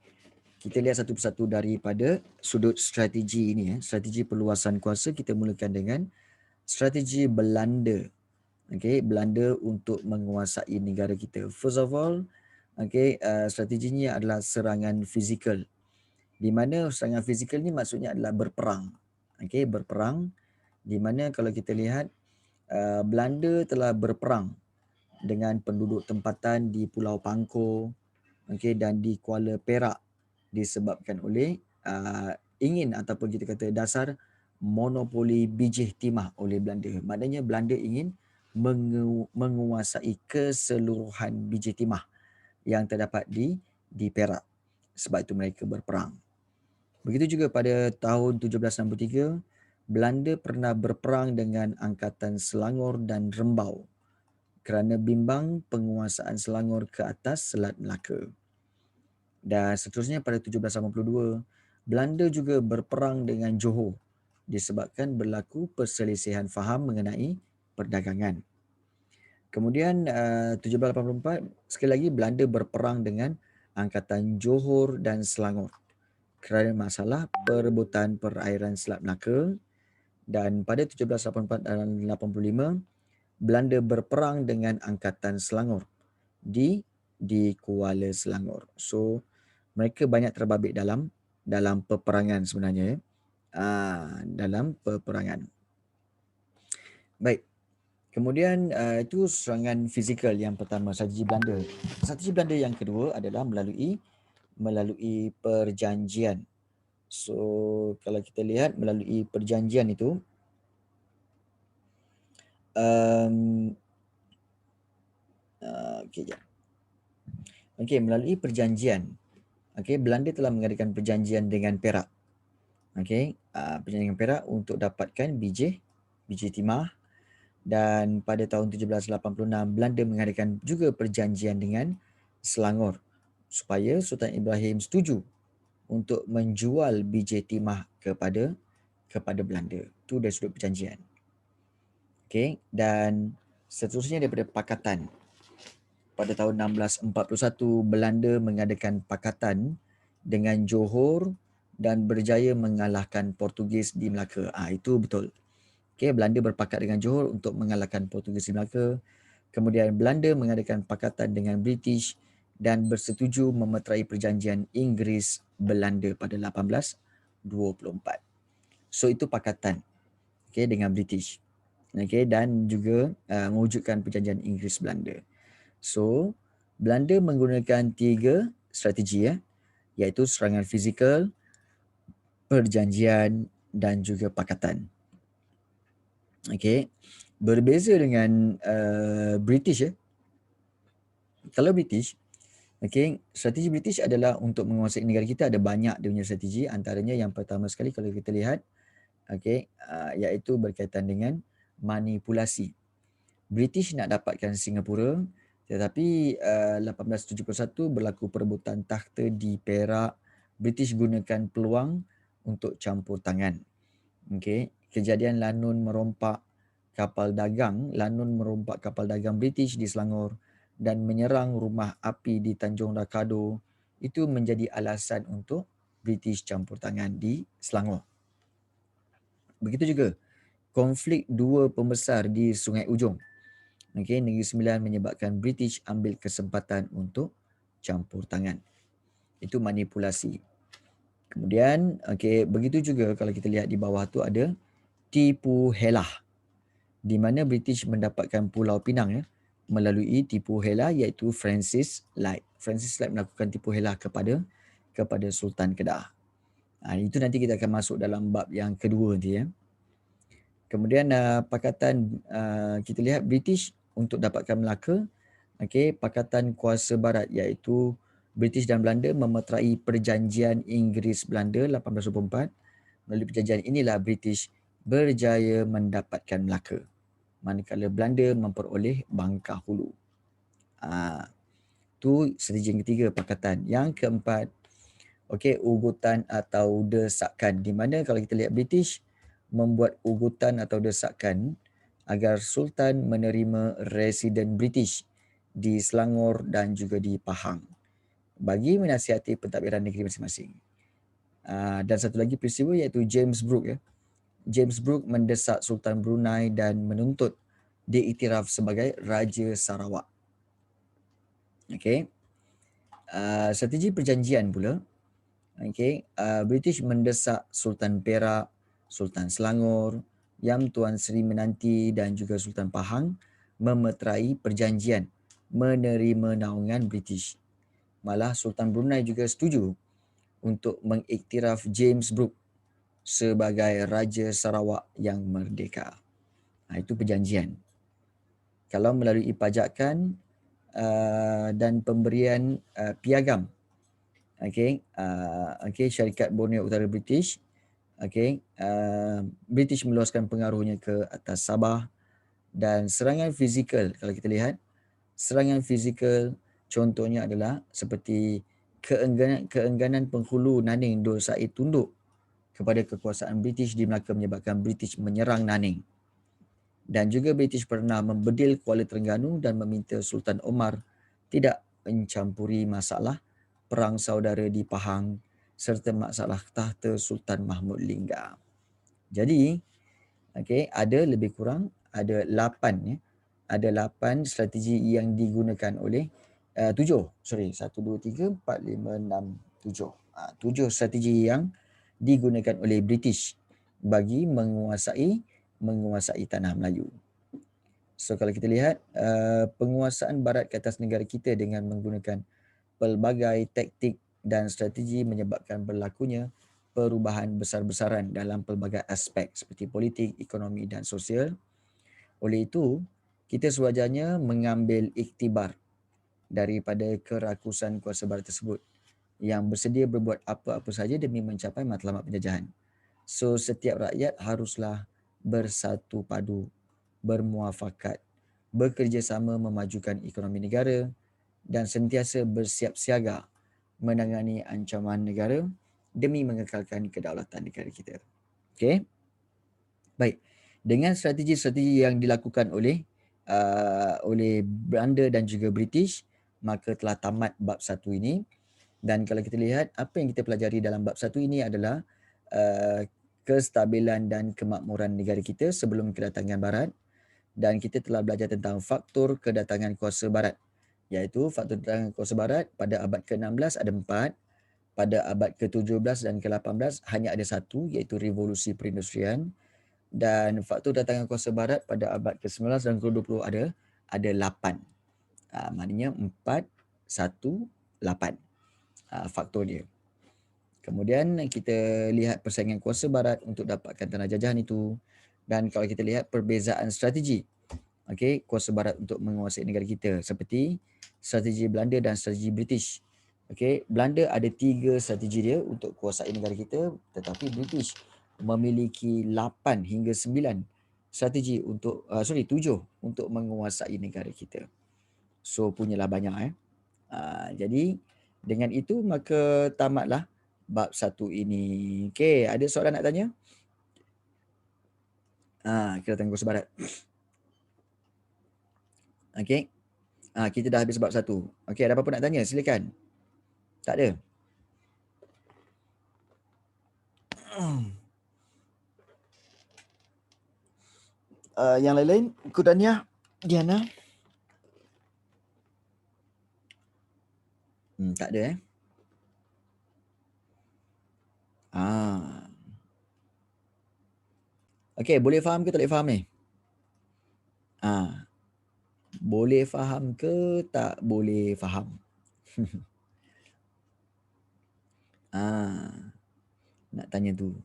Kita lihat satu persatu daripada sudut strategi ini strategi perluasan kuasa. Kita mulakan dengan strategi Belanda. Okey, Belanda untuk menguasai negara kita. First of all, okey, strateginya adalah serangan fizikal. Di mana serangan fizikal ni maksudnya adalah berperang. Okey, berperang di mana kalau kita lihat Belanda telah berperang dengan penduduk tempatan di Pulau Pangkor, okey, dan di Kuala Perak disebabkan oleh ingin ataupun kita kata dasar monopoli bijih timah oleh Belanda. Maknanya Belanda ingin menguasai keseluruhan bijih timah yang terdapat di Perak. Sebab itu mereka berperang. Begitu juga pada tahun 1763, Belanda pernah berperang dengan Angkatan Selangor dan Rembau kerana bimbang penguasaan Selangor ke atas Selat Melaka. Dan seterusnya pada 1782, Belanda juga berperang dengan Johor disebabkan berlaku perselisihan faham mengenai perdagangan. Kemudian 1784, sekali lagi Belanda berperang dengan Angkatan Johor dan Selangor kerana masalah perebutan perairan Selat Melaka. Dan pada 1784 dan 85, Belanda berperang dengan Angkatan Selangor di Kuala Selangor. So mereka banyak terbabit dalam peperangan sebenarnya. Dalam peperangan. Baik. Kemudian itu serangan fizikal yang pertama, strategi Belanda. Strategi Belanda yang kedua adalah melalui perjanjian. So kalau kita lihat melalui perjanjian itu, melalui perjanjian, Belanda telah mengadakan perjanjian dengan Perak. Perjanjian dengan Perak untuk dapatkan bijih timah. Dan pada tahun 1786, Belanda mengadakan juga perjanjian dengan Selangor supaya Sultan Ibrahim setuju untuk menjual bijih timah kepada Belanda. Itu dari sudut perjanjian. Dan seterusnya daripada pakatan. Pada tahun 1641, Belanda mengadakan pakatan dengan Johor dan berjaya mengalahkan Portugis di Melaka. Itu betul. Belanda berpakat dengan Johor untuk mengalahkan Portugis di Melaka. Kemudian Belanda mengadakan pakatan dengan British dan bersetuju memeterai perjanjian Inggeris-Belanda pada 1824. So itu pakatan dengan British. dan juga mewujudkan perjanjian Inggeris-Belanda. So, Belanda menggunakan 3 strategi iaitu serangan fizikal, perjanjian dan juga pakatan. Berbeza dengan British Kalau British, strategi British adalah untuk menguasai negara kita. Ada banyak dia punya strategi, antaranya yang pertama sekali kalau kita lihat iaitu berkaitan dengan manipulasi. British nak dapatkan Singapura, tetapi 1871 berlaku perebutan takhta di Perak. British gunakan peluang untuk campur tangan. Kejadian Lanun merompak kapal dagang British di Selangor dan menyerang rumah api di Tanjung Rakado itu menjadi alasan untuk British campur tangan di Selangor. Begitu juga konflik dua pembesar di Sungai Ujong. Negeri Sembilan menyebabkan British ambil kesempatan untuk campur tangan. Itu manipulasi. Kemudian begitu juga kalau kita lihat di bawah tu ada tipu helah, di mana British mendapatkan Pulau Pinang melalui tipu helah iaitu Francis Light. Francis Light melakukan tipu helah kepada Sultan Kedah. Itu nanti kita akan masuk dalam bab yang kedua nanti . Kemudian pakatan kita lihat British untuk dapatkan Melaka, pakatan kuasa barat iaitu British dan Belanda memeterai perjanjian Inggeris-Belanda 1824. Melalui perjanjian inilah British berjaya mendapatkan Melaka, manakala Belanda memperoleh Bangka Hulu. Itu strategi yang ketiga, pakatan. Yang keempat, ugutan atau desakan, di mana kalau kita lihat British membuat ugutan atau desakan agar Sultan menerima residen British di Selangor dan juga di Pahang bagi menasihati pentadbiran negeri masing-masing. Dan satu lagi peristiwa iaitu James Brooke. James Brooke mendesak Sultan Brunei dan menuntut diiktiraf sebagai Raja Sarawak. Strategi perjanjian pula. British mendesak Sultan Perak, Sultan Selangor, Yang Tuan Sri Menanti dan juga Sultan Pahang memeterai perjanjian menerima naungan British. Malah Sultan Brunei juga setuju untuk mengiktiraf James Brooke sebagai Raja Sarawak yang merdeka. Itu perjanjian. Kalau melalui pajakan dan pemberian piagam, syarikat Borneo Utara British, British meluaskan pengaruhnya ke atas Sabah. Dan serangan fizikal, kalau kita lihat, serangan fizikal contohnya adalah seperti keengganan penghulu Naning Dor Said tunduk kepada kekuasaan British di Melaka menyebabkan British menyerang Naning. Dan juga British pernah membedil Kuala Terengganu dan meminta Sultan Omar tidak mencampuri masalah perang saudara di Pahang serta masalah tahta Sultan Mahmud Lingga. Jadi, ada lebih kurang ada 8 strategi yang digunakan oleh 7 strategi yang digunakan oleh British bagi menguasai tanah Melayu. So kalau kita lihat penguasaan barat ke atas negara kita dengan menggunakan pelbagai taktik dan strategi menyebabkan berlakunya perubahan besar-besaran dalam pelbagai aspek seperti politik, ekonomi dan sosial. Oleh itu, kita sewajarnya mengambil iktibar daripada kerakusan kuasa barat tersebut yang bersedia berbuat apa-apa saja demi mencapai matlamat penjajahan. So, setiap rakyat haruslah bersatu padu, bermuafakat, bekerjasama memajukan ekonomi negara dan sentiasa bersiap siaga menangani ancaman negara demi mengekalkan kedaulatan negara kita. Baik. Dengan strategi-strategi yang dilakukan oleh Belanda dan juga British, maka telah tamat bab 1 ini. Dan kalau kita lihat apa yang kita pelajari dalam bab 1 ini adalah kestabilan dan kemakmuran negara kita sebelum kedatangan barat, dan kita telah belajar tentang faktor kedatangan kuasa barat, iaitu faktor kedatangan kuasa barat pada abad ke-16 ada 4, pada abad ke-17 dan ke-18 hanya ada 1, iaitu revolusi perindustrian, dan faktor datangan kuasa barat pada abad ke-19 dan ke-20 ada 8. Maknanya 4, 1, 8 faktor dia. Kemudian kita lihat persaingan kuasa barat untuk dapatkan tanah jajahan itu, dan kalau kita lihat perbezaan strategi kuasa barat untuk menguasai negara kita, seperti strategi Belanda dan strategi British. Belanda ada 3 strategi dia untuk kuasai negara kita, tetapi British memiliki 8 hingga 9 strategi untuk 7 untuk menguasai negara kita. So punyalah banyak jadi dengan itu maka tamatlah bab 1 ini. Okey, ada soalan nak tanya? Kita tengok kuasa barat. Okey. Kita dah habis bab 1. Okey, ada apa-apa nak tanya? Silakan. Tak ada? Yang lain-lain, Kudania, Diana? Tak ada Okey, boleh faham ke tak boleh faham ni? Boleh faham ke tak boleh faham? Nak tanya tu.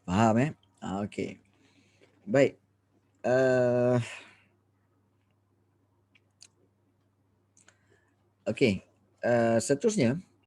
Faham okey. Baik. Okey. Seterusnya